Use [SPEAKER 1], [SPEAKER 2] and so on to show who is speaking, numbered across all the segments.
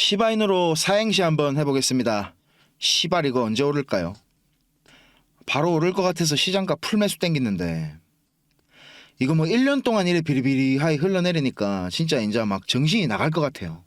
[SPEAKER 1] 시바인으로 사행시 한번 해보겠습니다. 시발 이거 언제 오를까요? 바로 오를 것 같아서 시장가 풀매수 땡기는데 이거 뭐 1년 동안 이래 비리비리하게 흘러내리니까 진짜 이제 막 정신이 나갈 것 같아요.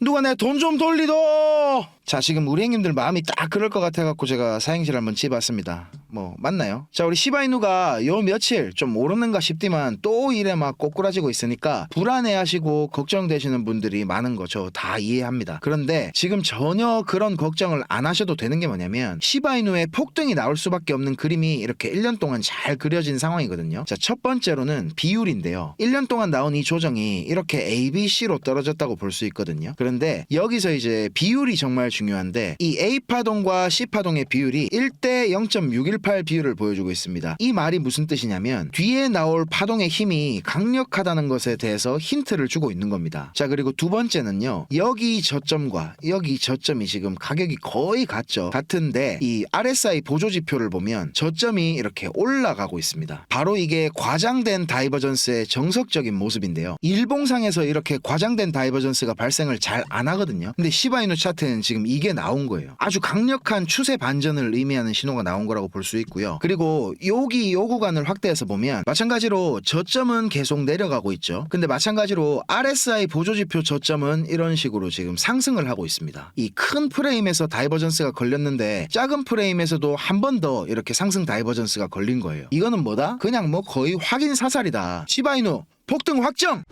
[SPEAKER 1] 누가 내 돈 좀 돌리도! 자, 지금 우리 형님들 마음이 딱 그럴 것 같아갖고 제가 사행시를 한번 찝었습니다. 뭐 맞나요? 자, 우리 시바이누가 요 며칠 좀 오르는가 싶지만 또 이래 막 꼬꾸라지고 있으니까 불안해하시고 걱정되시는 분들이 많은 거 저 다 이해합니다. 그런데 지금 전혀 그런 걱정을 안 하셔도 되는 게 뭐냐면 시바이누의 폭등이 나올 수밖에 없는 그림이 이렇게 1년 동안 잘 그려진 상황이거든요. 자, 첫 번째로는 비율인데요. 1년 동안 나온 이 조정이 이렇게 A, B, C로 떨어졌다고 볼 수 있거든요. 그런데 여기서 이제 비율이 정말 중요한데 이 A파동과 C파동의 비율이 1대 0.618 비율을 보여주고 있습니다. 이 말이 무슨 뜻이냐면 뒤에 나올 파동의 힘이 강력하다는 것에 대해서 힌트를 주고 있는 겁니다. 자, 그리고 두 번째는요. 여기 저점과 여기 저점이 지금 가격이 거의 같은데 이 RSI 보조지표를 보면 저점이 이렇게 올라가고 있습니다. 바로 이게 과장된 다이버전스의 정석적인 모습인데요. 일봉상에서 이렇게 과장된 다이버전스가 발생을 잘 안 하거든요. 근데 시바이누 차트는 지금 이게 나온 거예요. 아주 강력한 추세 반전을 의미하는 신호가 나온 거라고 볼 수 있고요. 그리고 여기 요 구간을 확대해서 보면 마찬가지로 저점은 계속 내려가고 있죠. 근데 마찬가지로 RSI 보조지표 저점은 이런 식으로 지금 상승을 하고 있습니다. 이 큰 프레임에서 다이버전스가 걸렸는데 작은 프레임에서도 한 번 더 이렇게 상승 다이버전스가 걸린 거예요. 이거는 뭐다? 그냥 뭐 거의 확인 사살이다. 시바이누 폭등 확정!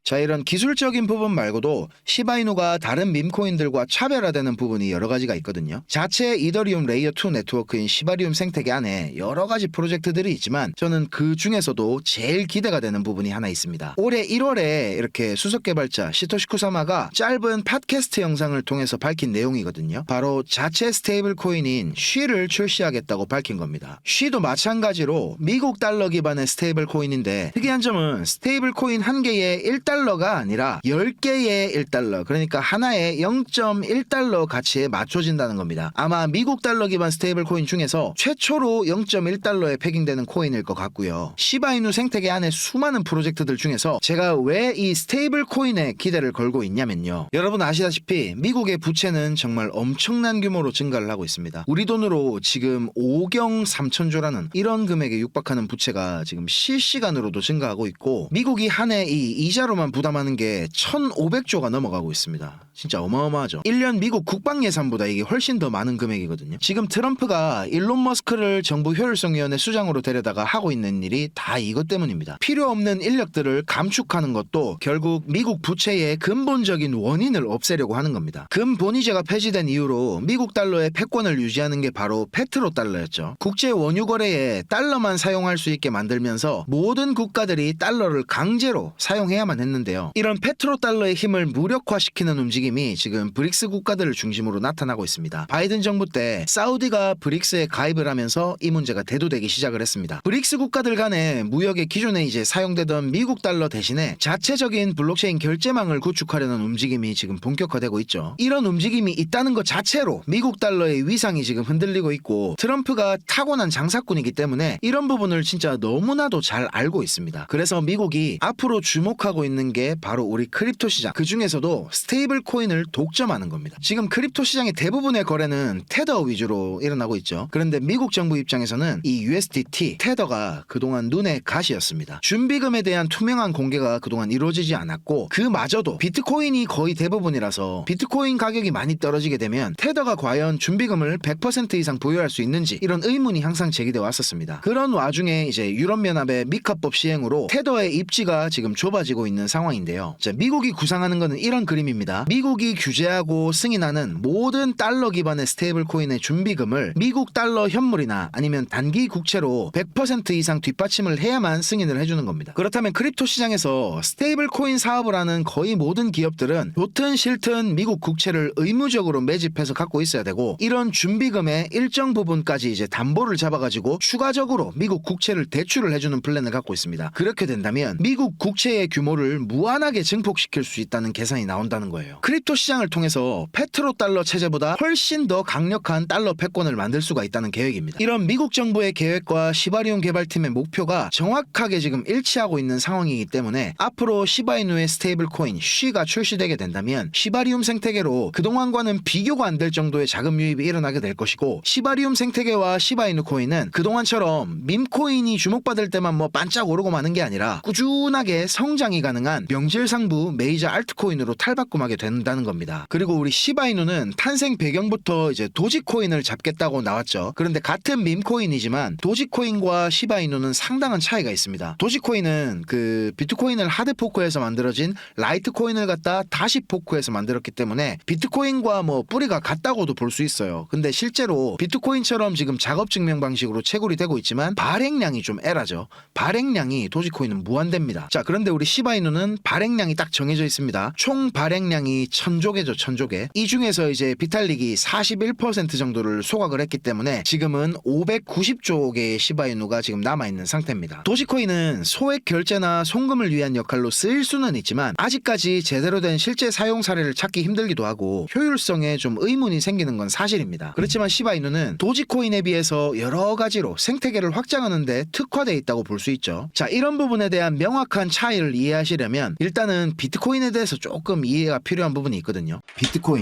[SPEAKER 1] 자, 이런 기술적인 부분 말고도 시바이누가 다른 밈코인들과 차별화되는 부분이 여러 가지가 있거든요. 자체 이더리움 레이어2 네트워크인 시바리움 생태계 안에 여러 가지 프로젝트들이 있지만 저는 그 중에서도 제일 기대가 되는 부분이 하나 있습니다. 올해 1월에 이렇게 수석 개발자 시토시 쿠사마가 짧은 팟캐스트 영상을 통해서 밝힌 내용이거든요. 바로 자체 스테이블 코인인 쉬를 출시하겠다고 밝힌 겁니다. 쉬도 마찬가지로 미국 달러 기반의 스테이블 코인인데 특이한 점은 스테이블 코인 한 개에 1달러가 아니라 10개의 1달러, 그러니까 하나에 0.1달러 가치에 맞춰진다는 겁니다. 아마 미국 달러 기반 스테이블 코인 중에서 최초로 0.1달러에 패깅되는 코인일 것 같고요. 시바이누 생태계 안에 수많은 프로젝트들 중에서 제가 왜 이 스테이블 코인에 기대를 걸고 있냐면요. 여러분 아시다시피 미국의 부채는 정말 엄청난 규모로 증가를 하고 있습니다. 우리 돈으로 지금 5경 3천조라는 이런 금액에 육박하는 부채가 지금 실시간으로도 증가하고 있고 미국이 한 해 이 이자로만 부담하는 게 1,500조가 넘어가고 있습니다. 진짜 어마어마하죠. 1년 미국 국방 예산보다 이게 훨씬 더 많은 금액이거든요. 지금 트럼프가 일론 머스크를 정부 효율성위원회 수장으로 데려다가 하고 있는 일이 다 이것 때문입니다. 필요 없는 인력들을 감축하는 것도 결국 미국 부채의 근본적인 원인을 없애려고 하는 겁니다. 금본위제가 폐지된 이후로 미국 달러의 패권을 유지하는 게 바로 페트로 달러였죠. 국제 원유 거래에 달러만 사용할 수 있게 만들면서 모든 국가들이 달러를 강제로 사용해야만 했는데요. 이런 페트로 달러의 힘을 무력화시키는 움직임이 지금 브릭스 국가들을 중심으로 나타나고 있습니다. 바이든 정부 때 사우디가 브릭스에 가입을 하면서 이 문제가 대두되기 시작을 했습니다. 브릭스 국가들 간의 무역의 기존에 이제 사용되던 미국 달러 대신에 자체적인 블록체인 결제망을 구축하려는 움직임이 지금 본격화되고 있죠. 이런 움직임이 있다는 것 자체로 미국 달러의 위상이 지금 흔들리고 있고 트럼프가 타고난 장사꾼이기 때문에 이런 부분을 진짜 너무나도 잘 알고 있습니다. 그래서 미국이 앞으로 주목하고 있는 게 바로 우리 크립토 시장, 그 중에서도 스테이블 코인을 독점하는 겁니다. 지금 크립토 시장의 대부분의 거래는 테더 위주로 일어나고 있죠. 그런데 미국 정부 입장에서는 이 USDT, 테더가 그동안 눈의 가시였습니다. 준비금에 대한 투명한 공개가 그동안 이루어지지 않았고 그마저도 비트코인이 거의 대부분이라서 비트코인 가격이 많이 떨어지게 되면 테더가 과연 준비금을 100% 이상 보유할 수 있는지 이런 의문이 항상 제기돼 왔었습니다. 그런 와중에 이제 유럽연합의 미카법 시행으로 테더의 입지가 지금 좁아지고 있는 상황인데요. 자, 미국이 구상하는 것은 이런 그림입니다. 미국이 규제하고 승인하는 모든 달러 기반의 스테이블 코인의 준비금을 미국 달러 현물이나 아니면 단기 국채로 100% 이상 뒷받침을 해야만 승인을 해주는 겁니다. 그렇다면 크립토 시장에서 스테이블 코인 사업을 하는 거의 모든 기업들은 좋든 싫든 미국 국채를 의무적으로 매집해서 갖고 있어야 되고 이런 준비금의 일정 부분까지 이제 담보를 잡아가지고 추가적으로 미국 국채를 대출을 해주는 플랜을 갖고 있습니다. 그렇게 된다면 미국 국채의 규모를 무한하게 증폭시킬 수 있다는 계산이 나온다는 거예요. 크립토 시장을 통해서 페트로달러 체제보다 훨씬 더 강력한 달러 패권을 만들 수가 있다는 계획입니다. 이런 미국 정부의 계획과 시바리움 개발팀의 목표가 정확하게 지금 일치하고 있는 상황이기 때문에 앞으로 시바이누의 스테이블 코인 쉬가 출시되게 된다면 시바리움 생태계로 그동안과는 비교가 안 될 정도의 자금 유입이 일어나게 될 것이고, 시바리움 생태계와 시바이누 코인은 그동안처럼 밈코인이 주목받을 때만 뭐 반짝 오르고 마는 게 아니라 꾸준하게 성장이 가능한 명실상부 메이저 알트코인으로 탈바꿈하게 된다는 겁니다. 그리고 우리 시바이누는 탄생 배경부터 이제 도지코인을 잡겠다고 나왔죠. 그런데 같은 밈코인이지만 도지코인과 시바이누는 상당한 차이가 있습니다. 도지코인은 그 비트코인을 하드포크해서 만들어진 라이트코인을 갖다 다시 포크해서 만들었기 때문에 비트코인과 뭐 뿌리가 같다고도 볼 수 있어요. 근데 실제로 비트코인처럼 지금 작업 증명 방식으로 채굴이 되고 있지만 발행량이 좀 에라죠. 발행량이 도지코인은 무한대입니다. 자, 그런데 우리 시바이누는 발행량이 딱 정해져 있습니다. 총 발행량이 1000조개죠. 1000조개. 이 중에서 이제 비탈릭이 41% 정도를 소각을 했기 때문에 지금은 590조 개의 시바이누가 지금 남아있는 상태입니다. 도지코인은 소액 결제나 송금을 위한 역할로 쓰일 수는 있지만 아직까지 제대로 된 실제 사용 사례를 찾기 힘들기도 하고 효율성에 좀 의문이 생기는 건 사실입니다. 그렇지만 시바이누는 도지코인에 비해서 여러 가지로 생태계를 확장하는 데 특화되어 있다고 볼 수 있죠. 자, 이런 부분에 대한 명확한 차이를 이해하시려면 일단은 비트코인에 대해서 조금 이해가 필요한 부분이 있거든요.
[SPEAKER 2] 비트코인,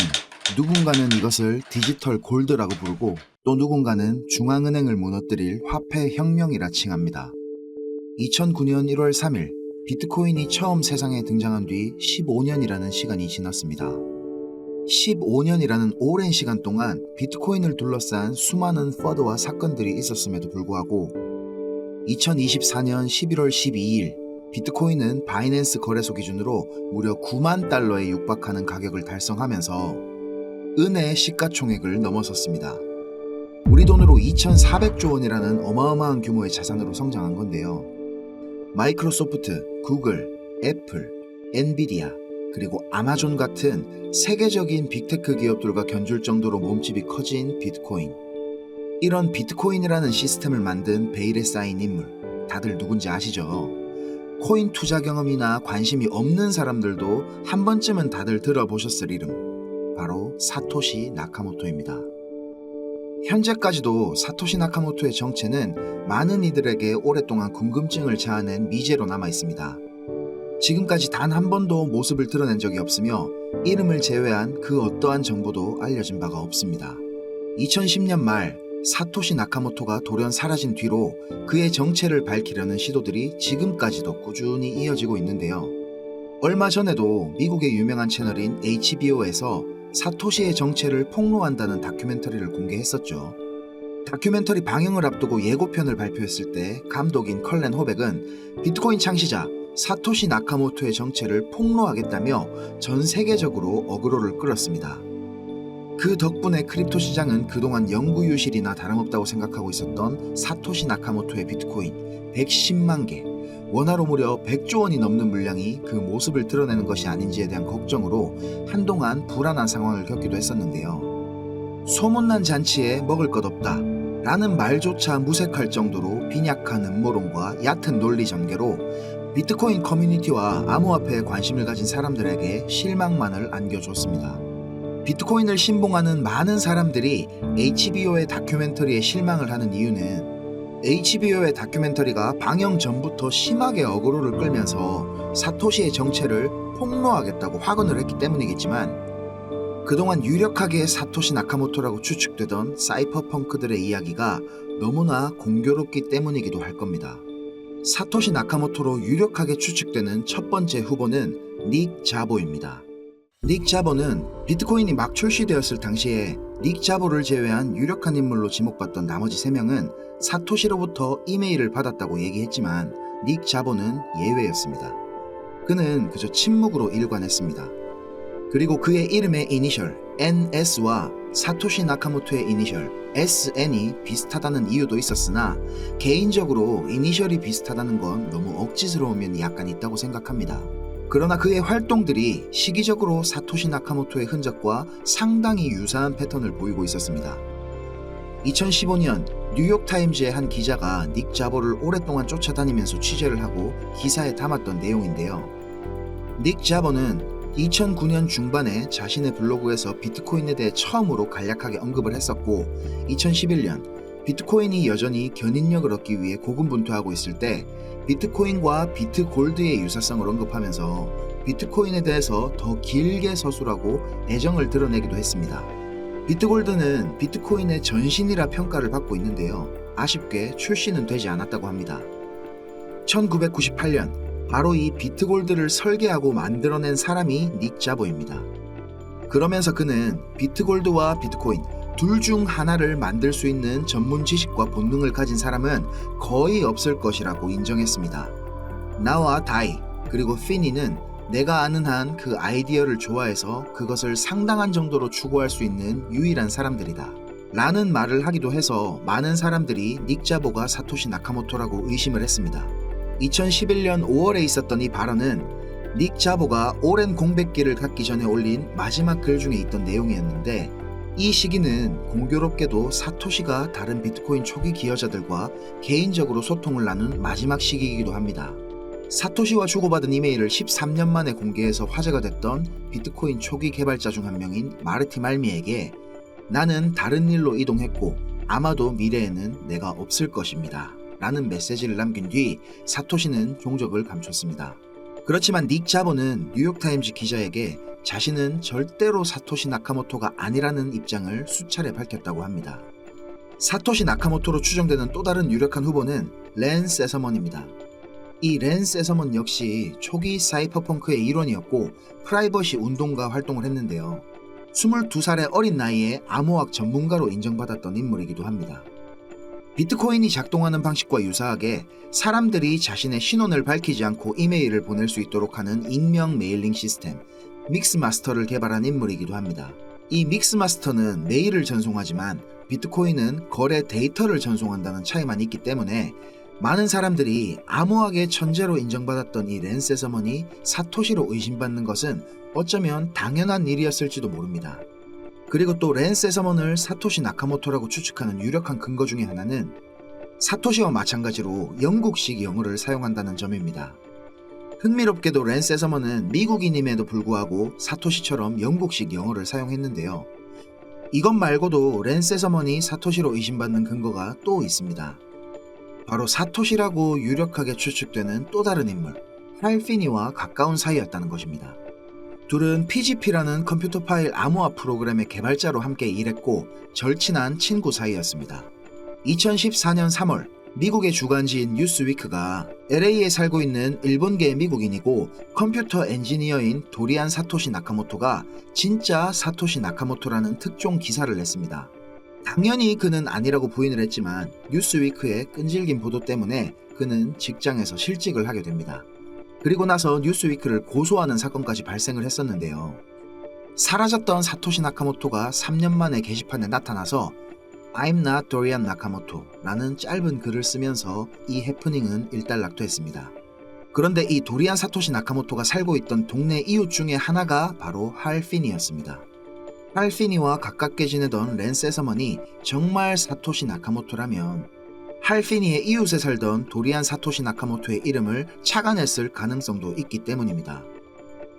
[SPEAKER 2] 누군가는 이것을 디지털 골드라고 부르고 또 누군가는 중앙은행을 무너뜨릴 화폐 혁명이라 칭합니다. 2009년 1월 3일 비트코인이 처음 세상에 등장한 뒤 15년이라는 시간이 지났습니다. 15년이라는 오랜 시간 동안 비트코인을 둘러싼 수많은 퍼드와 사건들이 있었음에도 불구하고 2024년 11월 12일 비트코인은 바이낸스 거래소 기준으로 무려 9만 달러에 육박하는 가격을 달성하면서 은의 시가총액을 넘어섰습니다. 우리 돈으로 2,400조 원이라는 어마어마한 규모의 자산으로 성장한 건데요. 마이크로소프트, 구글, 애플, 엔비디아, 그리고 아마존 같은 세계적인 빅테크 기업들과 견줄 정도로 몸집이 커진 비트코인. 이런 비트코인이라는 시스템을 만든 베일에 쌓인 인물, 다들 누군지 아시죠? 코인 투자 경험이나 관심이 없는 사람들도 한 번쯤은 다들 들어보셨을 이름, 바로 사토시 나카모토입니다. 현재까지도 사토시 나카모토의 정체는 많은 이들에게 오랫동안 궁금증을 자아낸 미제로 남아 있습니다. 지금까지 단 한 번도 모습을 드러낸 적이 없으며 이름을 제외한 그 어떠한 정보도 알려진 바가 없습니다. 2010년 말 사토시 나카모토가 돌연 사라진 뒤로 그의 정체를 밝히려는 시도들이 지금까지도 꾸준히 이어지고 있는데요. 얼마 전에도 미국의 유명한 채널인 HBO에서 사토시의 정체를 폭로한다는 다큐멘터리를 공개했었죠. 다큐멘터리 방영을 앞두고 예고편을 발표했을 때 감독인 컬렌 호백은 비트코인 창시자 사토시 나카모토의 정체를 폭로하겠다며 전 세계적으로 어그로를 끌었습니다. 그 덕분에 크립토 시장은 그동안 연구유실이나 다름없다고 생각하고 있었던 사토시 나카모토의 비트코인 110만 개, 원화로 무려 100조 원이 넘는 물량이 그 모습을 드러내는 것이 아닌지에 대한 걱정으로 한동안 불안한 상황을 겪기도 했었는데요. 소문난 잔치에 먹을 것 없다 라는 말조차 무색할 정도로 빈약한 음모론과 얕은 논리 전개로 비트코인 커뮤니티와 암호화폐에 관심을 가진 사람들에게 실망만을 안겨줬습니다. 비트코인을 신봉하는 많은 사람들이 HBO의 다큐멘터리에 실망을 하는 이유는 HBO의 다큐멘터리가 방영 전부터 심하게 어그로를 끌면서 사토시의 정체를 폭로하겠다고 확언을 했기 때문이겠지만, 그동안 유력하게 사토시 나카모토라고 추측되던 사이퍼펑크들의 이야기가 너무나 공교롭기 때문이기도 할 겁니다. 사토시 나카모토로 유력하게 추측되는 첫 번째 후보는 닉 자보입니다. 닉 자보는 비트코인이 막 출시되었을 당시에 닉 자보를 제외한 유력한 인물로 지목받던 나머지 3명은 사토시로부터 이메일을 받았다고 얘기했지만 닉 자보는 예외였습니다. 그는 그저 침묵으로 일관했습니다. 그리고 그의 이름의 이니셜 NS와 사토시 나카모토의 이니셜 SN이 비슷하다는 이유도 있었으나 개인적으로 이니셜이 비슷하다는 건 너무 억지스러운 면이 약간 있다고 생각합니다. 그러나 그의 활동들이 시기적으로 사토시 나카모토의 흔적과 상당히 유사한 패턴을 보이고 있었습니다. 2015년 뉴욕타임즈의 한 기자가 닉 자보를 오랫동안 쫓아다니면서 취재를 하고 기사에 담았던 내용인데요. 닉 자보는 2009년 중반에 자신의 블로그에서 비트코인에 대해 처음으로 간략하게 언급을 했었고 2011년 비트코인이 여전히 견인력을 얻기 위해 고군분투하고 있을 때 비트코인과 비트골드의 유사성을 언급하면서 비트코인에 대해서 더 길게 서술하고 애정을 드러내기도 했습니다. 비트골드는 비트코인의 전신이라 평가를 받고 있는데요. 아쉽게 출시는 되지 않았다고 합니다. 1998년 바로 이 비트골드를 설계하고 만들어낸 사람이 닉 자보입니다. 그러면서 그는 비트골드와 비트코인 둘 중 하나를 만들 수 있는 전문 지식과 본능을 가진 사람은 거의 없을 것이라고 인정했습니다. 나와 다이 그리고 피니는 내가 아는 한 그 아이디어를 좋아해서 그것을 상당한 정도로 추구할 수 있는 유일한 사람들이다 라는 말을 하기도 해서 많은 사람들이 닉 자보가 사토시 나카모토라고 의심을 했습니다. 2011년 5월에 있었던 이 발언은 닉 자보가 오랜 공백기를 갖기 전에 올린 마지막 글 중에 있던 내용이었는데 이 시기는 공교롭게도 사토시가 다른 비트코인 초기 기여자들과 개인적으로 소통을 나눈 마지막 시기이기도 합니다. 사토시와 주고받은 이메일을 13년 만에 공개해서 화제가 됐던 비트코인 초기 개발자 중 한 명인 마르티 말미에게 나는 다른 일로 이동했고 아마도 미래에는 내가 없을 것입니다 라는 메시지를 남긴 뒤 사토시는 종적을 감췄습니다. 그렇지만 닉 자보는 뉴욕타임즈 기자에게 자신은 절대로 사토시 나카모토가 아니라는 입장을 수차례 밝혔다고 합니다. 사토시 나카모토로 추정되는 또 다른 유력한 후보는 랜 세서먼입니다. 이 랜 세서먼 역시 초기 사이퍼펑크의 일원이었고 프라이버시 운동가 활동을 했는데요. 22살의 어린 나이에 암호학 전문가로 인정받았던 인물이기도 합니다. 비트코인이 작동하는 방식과 유사하게 사람들이 자신의 신원을 밝히지 않고 이메일을 보낼 수 있도록 하는 익명 메일링 시스템 믹스마스터를 개발한 인물이기도 합니다. 이 믹스마스터는 메일을 전송하지만 비트코인은 거래 데이터를 전송한다는 차이만 있기 때문에 많은 사람들이 암호학의 천재로 인정받았던 이 랜 세서먼이 사토시로 의심받는 것은 어쩌면 당연한 일이었을지도 모릅니다. 그리고 또 랜 세서먼을 사토시 나카모토라고 추측하는 유력한 근거 중에 하나는 사토시와 마찬가지로 영국식 영어를 사용한다는 점입니다. 흥미롭게도 랜 세서먼은 미국인임에도 불구하고 사토시처럼 영국식 영어를 사용했는데요. 이것 말고도 랜 세서먼이 사토시로 의심받는 근거가 또 있습니다. 바로 사토시라고 유력하게 추측되는 또 다른 인물, 할 피니와 가까운 사이였다는 것입니다. 둘은 PGP라는 컴퓨터 파일 암호화 프로그램의 개발자로 함께 일했고 절친한 친구 사이였습니다. 2014년 3월 미국의 주간지인 뉴스위크가 LA에 살고 있는 일본계 미국인이고 컴퓨터 엔지니어인 도리안 사토시 나카모토가 진짜 사토시 나카모토라는 특종 기사를 냈습니다. 당연히 그는 아니라고 부인을 했지만 뉴스위크의 끈질긴 보도 때문에 그는 직장에서 실직을 하게 됩니다. 그리고 나서 뉴스위크를 고소하는 사건까지 발생을 했었는데요. 사라졌던 사토시 나카모토가 3년 만에 게시판에 나타나서 I'm not Dorian Nakamoto 라는 짧은 글을 쓰면서 이 해프닝은 일단락됐습니다. 그런데 이 도리안 사토시 나카모토가 살고 있던 동네 이웃 중에 하나가 바로 할 피니였습니다. 할 피니와 가깝게 지내던 랜 세서먼이 정말 사토시 나카모토라면 할 피니의 이웃에 살던 도리안 사토시 나카모토의 이름을 착안했을 가능성도 있기 때문입니다.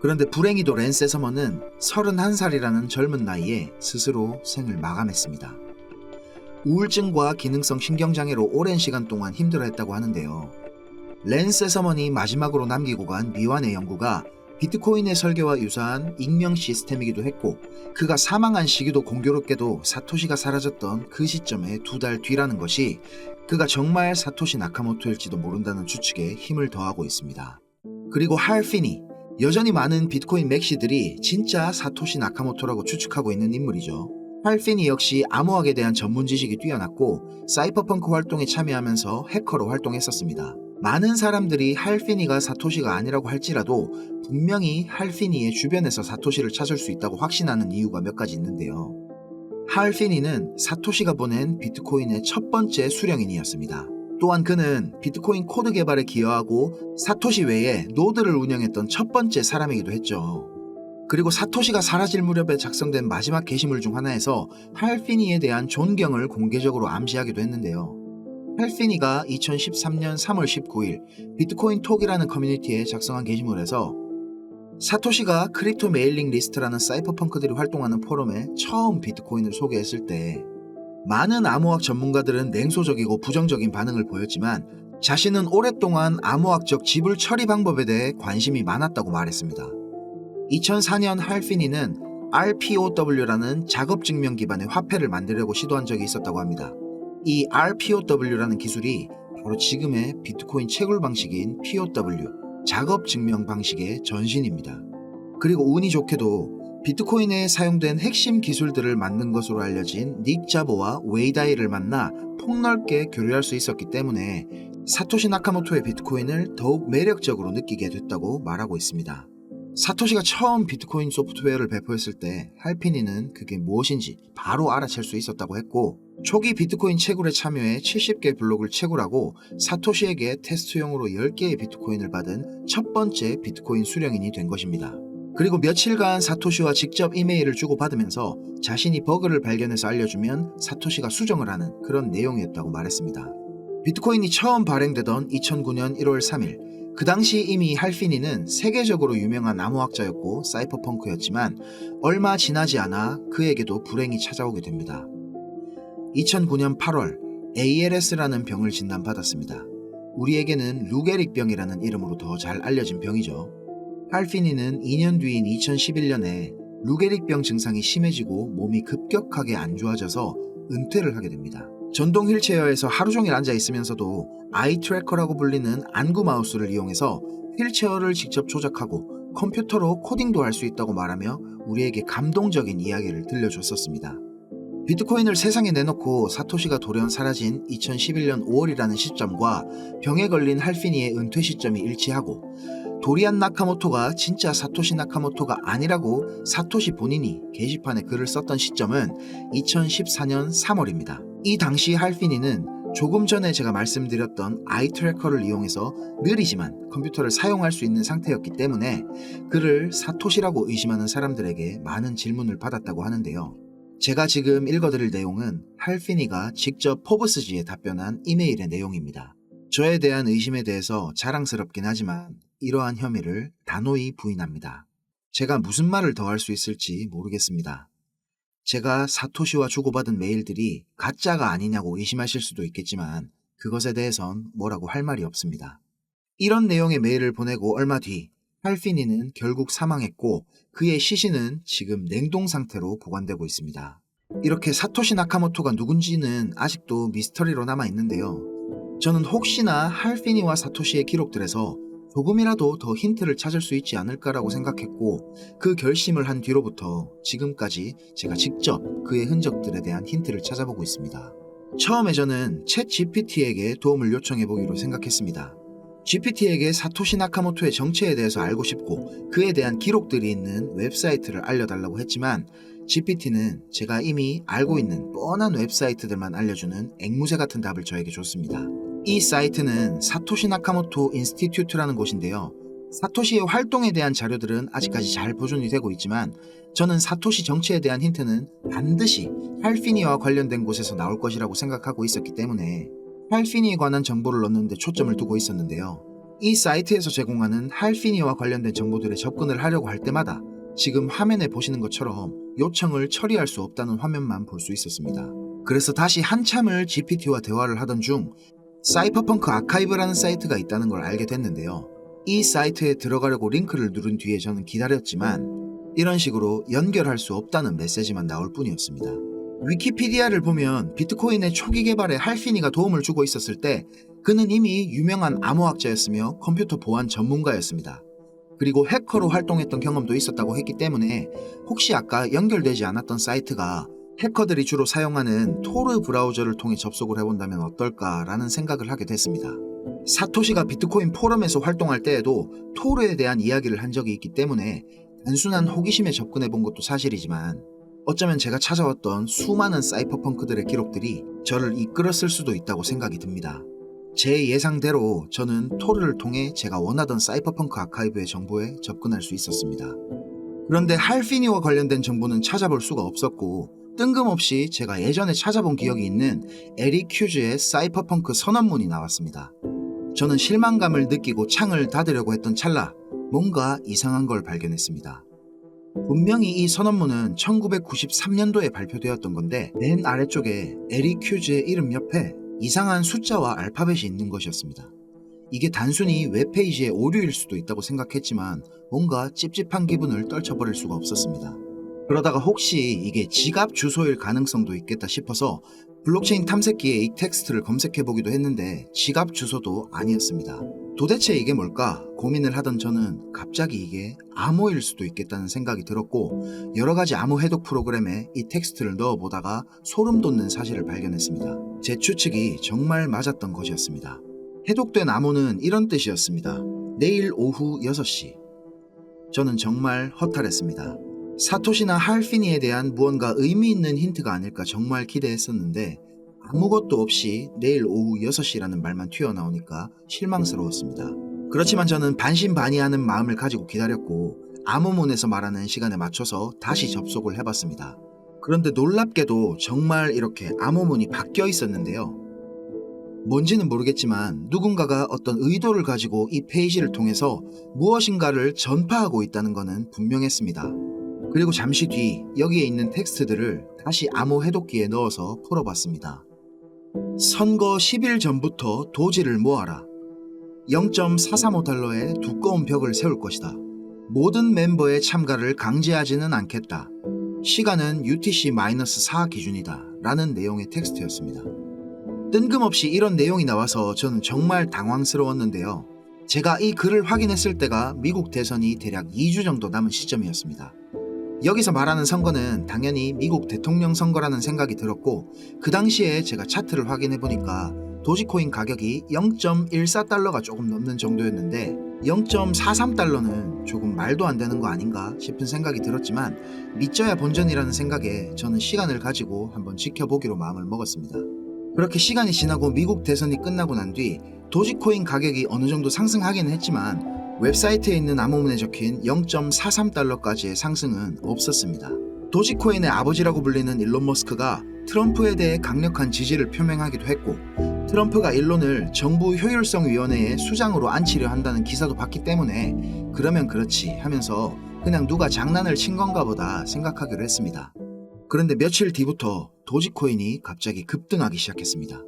[SPEAKER 2] 그런데 불행히도 랜 세서먼은 31살이라는 젊은 나이에 스스로 생을 마감했습니다. 우울증과 기능성 신경장애로 오랜 시간 동안 힘들어했다고 하는데요. 랜 세서먼이 마지막으로 남기고 간 미완의 연구가 비트코인의 설계와 유사한 익명 시스템이기도 했고 그가 사망한 시기도 공교롭게도 사토시가 사라졌던 그 시점의 2달 뒤라는 것이 그가 정말 사토시 나카모토일지도 모른다는 추측에 힘을 더하고 있습니다. 그리고 할 피니, 여전히 많은 비트코인 맥시들이 진짜 사토시 나카모토라고 추측하고 있는 인물이죠. 할 피니 역시 암호학에 대한 전문 지식이 뛰어났고 사이퍼펑크 활동에 참여하면서 해커로 활동했었습니다. 많은 사람들이 할 피니가 사토시가 아니라고 할지라도 분명히 할 피니의 주변에서 사토시를 찾을 수 있다고 확신하는 이유가 몇 가지 있는데요. 할 피니는 사토시가 보낸 비트코인의 첫 번째 수령인이었습니다. 또한 그는 비트코인 코드 개발에 기여하고 사토시 외에 노드를 운영했던 첫 번째 사람이기도 했죠. 그리고 사토시가 사라질 무렵에 작성된 마지막 게시물 중 하나에서 할 피니에 대한 존경을 공개적으로 암시하기도 했는데요. 할 피니가 2013년 3월 19일 비트코인 톡이라는 커뮤니티에 작성한 게시물에서 사토시가 크립토 메일링 리스트라는 사이퍼펑크들이 활동하는 포럼에 처음 비트코인을 소개했을 때 많은 암호학 전문가들은 냉소적이고 부정적인 반응을 보였지만 자신은 오랫동안 암호학적 지불 처리 방법에 대해 관심이 많았다고 말했습니다. 2004년 할피니는 RPOW라는 작업 증명 기반의 화폐를 만들려고 시도한 적이 있었다고 합니다. 이 RPOW라는 기술이 바로 지금의 비트코인 채굴 방식인 POW, 작업 증명 방식의 전신입니다. 그리고 운이 좋게도 비트코인에 사용된 핵심 기술들을 만든 것으로 알려진 닉 자보와 웨이다이를 만나 폭넓게 교류할 수 있었기 때문에 사토시 나카모토의 비트코인을 더욱 매력적으로 느끼게 됐다고 말하고 있습니다. 사토시가 처음 비트코인 소프트웨어를 배포했을 때 할피니는 그게 무엇인지 바로 알아챌 수 있었다고 했고, 초기 비트코인 채굴에 참여해 70개 블록을 채굴하고 사토시에게 테스트용으로 10개의 비트코인을 받은 첫 번째 비트코인 수령인이 된 것입니다. 그리고 며칠간 사토시와 직접 이메일을 주고받으면서 자신이 버그를 발견해서 알려주면 사토시가 수정을 하는 그런 내용이었다고 말했습니다. 비트코인이 처음 발행되던 2009년 1월 3일, 그 당시 이미 할피니는 세계적으로 유명한 암호학자였고 사이퍼펑크였지만 얼마 지나지 않아 그에게도 불행이 찾아오게 됩니다. 2009년 8월 ALS라는 병을 진단받았습니다. 우리에게는 루게릭병이라는 이름으로 더 잘 알려진 병이죠. 할피니는 2년 뒤인 2011년에 루게릭병 증상이 심해지고 몸이 급격하게 안 좋아져서 은퇴를 하게 됩니다. 전동 휠체어에서 하루 종일 앉아 있으면서도 아이 트래커라고 불리는 안구 마우스를 이용해서 휠체어를 직접 조작하고 컴퓨터로 코딩도 할 수 있다고 말하며 우리에게 감동적인 이야기를 들려줬었습니다. 비트코인을 세상에 내놓고 사토시가 돌연 사라진 2011년 5월이라는 시점과 병에 걸린 할피니의 은퇴 시점이 일치하고 도리안 나카모토가 진짜 사토시 나카모토가 아니라고 사토시 본인이 게시판에 글을 썼던 시점은 2014년 3월입니다. 이 당시 할피니는 조금 전에 제가 말씀드렸던 아이 트래커를 이용해서 느리지만 컴퓨터를 사용할 수 있는 상태였기 때문에 그를 사토시라고 의심하는 사람들에게 많은 질문을 받았다고 하는데요. 제가 지금 읽어드릴 내용은 할피니가 직접 포브스지에 답변한 이메일의 내용입니다. 저에 대한 의심에 대해서 자랑스럽긴 하지만 이러한 혐의를 단호히 부인합니다. 제가 무슨 말을 더 할 수 있을지 모르겠습니다. 제가 사토시와 주고받은 메일들이 가짜가 아니냐고 의심하실 수도 있겠지만 그것에 대해선 뭐라고 할 말이 없습니다. 이런 내용의 메일을 보내고 얼마 뒤 할피니는 결국 사망했고 그의 시신은 지금 냉동 상태로 보관되고 있습니다. 이렇게 사토시 나카모토가 누군지는 아직도 미스터리로 남아 있는데요. 저는 혹시나 할피니와 사토시의 기록들에서 조금이라도 더 힌트를 찾을 수 있지 않을까라고 생각했고 그 결심을 한 뒤로부터 지금까지 제가 직접 그의 흔적들에 대한 힌트를 찾아보고 있습니다. 처음에 저는 챗 GPT에게 도움을 요청해보기로 생각했습니다. GPT에게 사토시 나카모토의 정체에 대해서 알고 싶고 그에 대한 기록들이 있는 웹사이트를 알려달라고 했지만 GPT는 제가 이미 알고 있는 뻔한 웹사이트들만 알려주는 앵무새 같은 답을 저에게 줬습니다. 이 사이트는 사토시 나카모토 인스티튜트라는 곳인데요. 사토시의 활동에 대한 자료들은 아직까지 잘 보존이 되고 있지만 저는 사토시 정체에 대한 힌트는 반드시 할피니와 관련된 곳에서 나올 것이라고 생각하고 있었기 때문에 할피니에 관한 정보를 넣는데 초점을 두고 있었는데요. 이 사이트에서 제공하는 할피니와 관련된 정보들에 접근을 하려고 할 때마다 지금 화면에 보시는 것처럼 요청을 처리할 수 없다는 화면만 볼 수 있었습니다. 그래서 다시 한참을 GPT와 대화를 하던 중 사이퍼펑크 아카이브라는 사이트가 있다는 걸 알게 됐는데요. 이 사이트에 들어가려고 링크를 누른 뒤에 저는 기다렸지만 이런 식으로 연결할 수 없다는 메시지만 나올 뿐이었습니다. 위키피디아를 보면 비트코인의 초기 개발에 할피니가 도움을 주고 있었을 때 그는 이미 유명한 암호학자였으며 컴퓨터 보안 전문가였습니다. 그리고 해커로 활동했던 경험도 있었다고 했기 때문에 혹시 아까 연결되지 않았던 사이트가 해커들이 주로 사용하는 토르 브라우저를 통해 접속을 해본다면 어떨까라는 생각을 하게 됐습니다. 사토시가 비트코인 포럼에서 활동할 때에도 토르에 대한 이야기를 한 적이 있기 때문에 단순한 호기심에 접근해본 것도 사실이지만 어쩌면 제가 찾아왔던 수많은 사이퍼펑크들의 기록들이 저를 이끌었을 수도 있다고 생각이 듭니다. 제 예상대로 저는 토르를 통해 제가 원하던 사이퍼펑크 아카이브의 정보에 접근할 수 있었습니다. 그런데 할피니와 관련된 정보는 찾아볼 수가 없었고 뜬금없이 제가 예전에 찾아본 기억이 있는 에릭 큐즈의 사이퍼펑크 선언문이 나왔습니다. 저는 실망감을 느끼고 창을 닫으려고 했던 찰나 뭔가 이상한 걸 발견했습니다. 분명히 이 선언문은 1993년도에 발표되었던 건데 맨 아래쪽에 에릭 큐즈의 이름 옆에 이상한 숫자와 알파벳이 있는 것이었습니다. 이게 단순히 웹페이지의 오류일 수도 있다고 생각했지만 뭔가 찝찝한 기분을 떨쳐버릴 수가 없었습니다. 그러다가 혹시 이게 지갑 주소일 가능성도 있겠다 싶어서 블록체인 탐색기에 이 텍스트를 검색해보기도 했는데 지갑 주소도 아니었습니다. 도대체 이게 뭘까 고민을 하던 저는 갑자기 이게 암호일 수도 있겠다는 생각이 들었고 여러가지 암호 해독 프로그램에 이 텍스트를 넣어보다가 소름 돋는 사실을 발견했습니다. 제 추측이 정말 맞았던 것이었습니다. 해독된 암호는 이런 뜻이었습니다. 내일 오후 6시. 저는 정말 허탈했습니다. 사토시나 할피니에 대한 무언가 의미 있는 힌트가 아닐까 정말 기대했었는데 아무것도 없이 내일 오후 6시라는 말만 튀어나오니까 실망스러웠습니다. 그렇지만 저는 반신반의하는 마음을 가지고 기다렸고 암호문에서 말하는 시간에 맞춰서 다시 접속을 해봤습니다. 그런데 놀랍게도 정말 이렇게 암호문이 바뀌어 있었는데요. 뭔지는 모르겠지만 누군가가 어떤 의도를 가지고 이 페이지를 통해서 무엇인가를 전파하고 있다는 것은 분명했습니다. 그리고 잠시 뒤 여기에 있는 텍스트들을 다시 암호 해독기에 넣어서 풀어봤습니다. 선거 10일 전부터 도지를 모아라. 0.435달러의 두꺼운 벽을 세울 것이다. 모든 멤버의 참가를 강제하지는 않겠다. 시간은 UTC-4 기준이다. 라는 내용의 텍스트였습니다. 뜬금없이 이런 내용이 나와서 저는 정말 당황스러웠는데요. 제가 이 글을 확인했을 때가 미국 대선이 대략 2주 정도 남은 시점이었습니다. 여기서 말하는 선거는 당연히 미국 대통령 선거라는 생각이 들었고 그 당시에 제가 차트를 확인해보니까 도지코인 가격이 0.14달러가 조금 넘는 정도였는데 0.43달러는 조금 말도 안 되는 거 아닌가 싶은 생각이 들었지만 믿져야 본전이라는 생각에 저는 시간을 가지고 한번 지켜보기로 마음을 먹었습니다. 그렇게 시간이 지나고 미국 대선이 끝나고 난 뒤 도지코인 가격이 어느 정도 상승하기는 했지만 웹사이트에 있는 암호문에 적힌 0.43달러까지의 상승은 없었습니다. 도지코인의 아버지라고 불리는 일론 머스크가 트럼프에 대해 강력한 지지를 표명하기도 했고 트럼프가 일론을 정부 효율성위원회의 수장으로 앉히려 한다는 기사도 봤기 때문에 그러면 그렇지 하면서 그냥 누가 장난을 친 건가 보다 생각하기로 했습니다. 그런데 며칠 뒤부터 도지코인이 갑자기 급등하기 시작했습니다.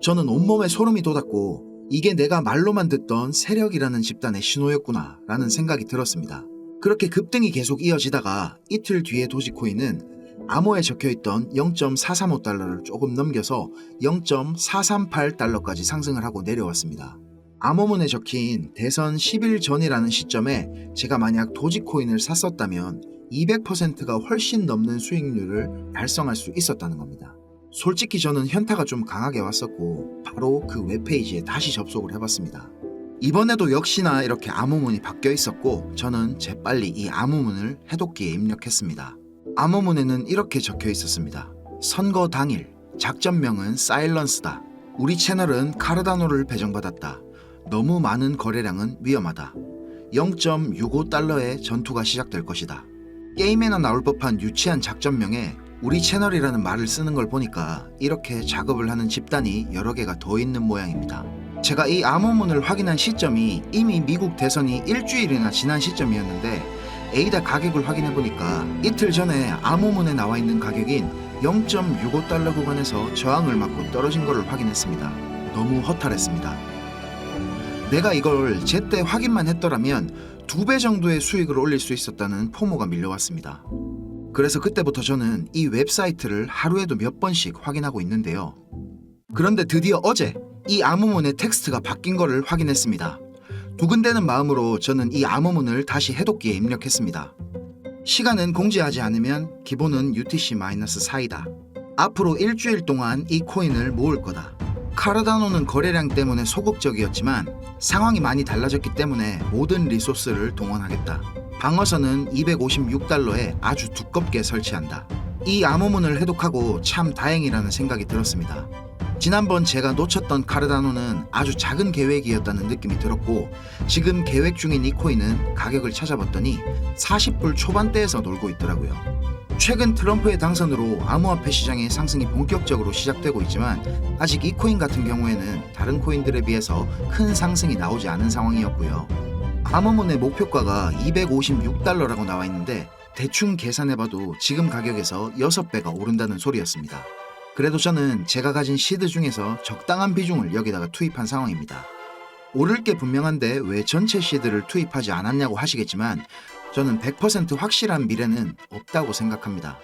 [SPEAKER 2] 저는 온몸에 소름이 돋았고 이게 내가 말로만 듣던 세력이라는 집단의 신호였구나 라는 생각이 들었습니다. 그렇게 급등이 계속 이어지다가 이틀 뒤에 도지코인은 암호에 적혀있던 0.435달러를 조금 넘겨서 0.438달러까지 상승을 하고 내려왔습니다. 암호문에 적힌 대선 10일 전이라는 시점에 제가 만약 도지코인을 샀었다면 200%가 훨씬 넘는 수익률을 달성할 수 있었다는 겁니다. 솔직히 저는 현타가 좀 강하게 왔었고 바로 그 웹페이지에 다시 접속을 해봤습니다. 이번에도 역시나 이렇게 암호문이 바뀌어 있었고 저는 재빨리 이 암호문을 해독기에 입력했습니다. 암호문에는 이렇게 적혀 있었습니다. 선거 당일, 작전명은 사일런스다. 우리 채널은 카르다노를 배정받았다. 너무 많은 거래량은 위험하다. 0.65달러의 전투가 시작될 것이다. 게임에나 나올 법한 유치한 작전명에 우리 채널이라는 말을 쓰는 걸 보니까 이렇게 작업을 하는 집단이 여러 개가 더 있는 모양입니다. 제가 이 암호문을 확인한 시점이 이미 미국 대선이 일주일이나 지난 시점이었는데 에이다 가격을 확인해보니까 이틀 전에 암호문에 나와 있는 가격인 0.65달러 구간에서 저항을 맞고 떨어진 것을 확인했습니다. 너무 허탈했습니다. 내가 이걸 제때 확인만 했더라면 2배 정도의 수익을 올릴 수 있었다는 포모가 밀려왔습니다. 그래서 그때부터 저는 이 웹사이트를 하루에도 몇 번씩 확인하고 있는데요. 그런데 드디어 어제 이 암호문의 텍스트가 바뀐 것을 확인했습니다. 두근대는 마음으로 저는 이 암호문을 다시 해독기에 입력했습니다. 시간은 공지하지 않으면 기본은 UTC-4이다. 앞으로 일주일 동안 이 코인을 모을 거다. 카르다노는 거래량 때문에 소극적이었지만 상황이 많이 달라졌기 때문에 모든 리소스를 동원하겠다. 방어선은 256달러에 아주 두껍게 설치한다. 이 암호문을 해독하고 참 다행이라는 생각이 들었습니다. 지난번 제가 놓쳤던 카르다노는 아주 작은 계획이었다는 느낌이 들었고 지금 계획 중인 이 코인은 가격을 찾아봤더니 40불 초반대에서 놀고 있더라고요. 최근 트럼프의 당선으로 암호화폐 시장의 상승이 본격적으로 시작되고 있지만 아직 이 코인 같은 경우에는 다른 코인들에 비해서 큰 상승이 나오지 않은 상황이었고요. 아머문의 목표가가 256달러라고 나와 있는데 대충 계산해봐도 지금 가격에서 6배가 오른다는 소리였습니다. 그래도 저는 제가 가진 시드 중에서 적당한 비중을 여기다가 투입한 상황입니다. 오를 게 분명한데 왜 전체 시드를 투입하지 않았냐고 하시겠지만 저는 100% 확실한 미래는 없다고 생각합니다.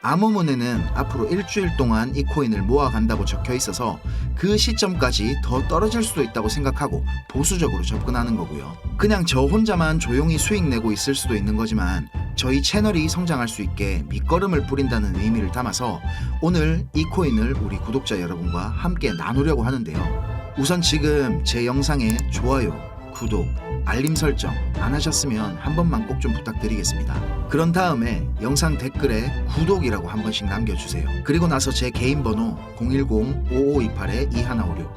[SPEAKER 2] 아머문에는 앞으로 일주일 동안 이 코인을 모아간다고 적혀 있어서 그 시점까지 더 떨어질 수도 있다고 생각하고 보수적으로 접근하는 거고요. 그냥 저 혼자만 조용히 수익 내고 있을 수도 있는 거지만 저희 채널이 성장할 수 있게 밑거름을 뿌린다는 의미를 담아서 오늘 이 코인을 우리 구독자 여러분과 함께 나누려고 하는데요. 우선 지금 제 영상에 좋아요, 구독, 알림 설정 안 하셨으면 한 번만 꼭 좀 부탁드리겠습니다. 그런 다음에 영상 댓글에 구독이라고 한 번씩 남겨주세요. 그리고 나서 제 개인 번호 010-5528-2156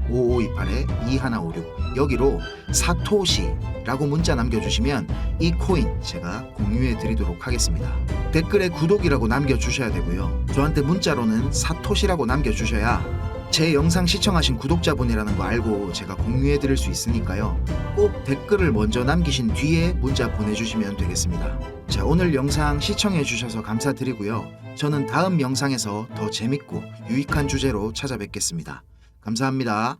[SPEAKER 2] 010-5528-2156 여기로 사토시라고 문자 남겨주시면 이 코인 제가 공유해 드리도록 하겠습니다. 댓글에 구독이라고 남겨주셔야 되고요. 저한테 문자로는 사토시라고 남겨주셔야 제 영상 시청하신 구독자분이라는 거 알고 제가 공유해 드릴 수 있으니까요. 꼭 댓글을 먼저 남기신 뒤에 문자 보내주시면 되겠습니다. 자, 오늘 영상 시청해 주셔서 감사드리고요. 저는 다음 영상에서 더 재밌고 유익한 주제로 찾아뵙겠습니다. 감사합니다.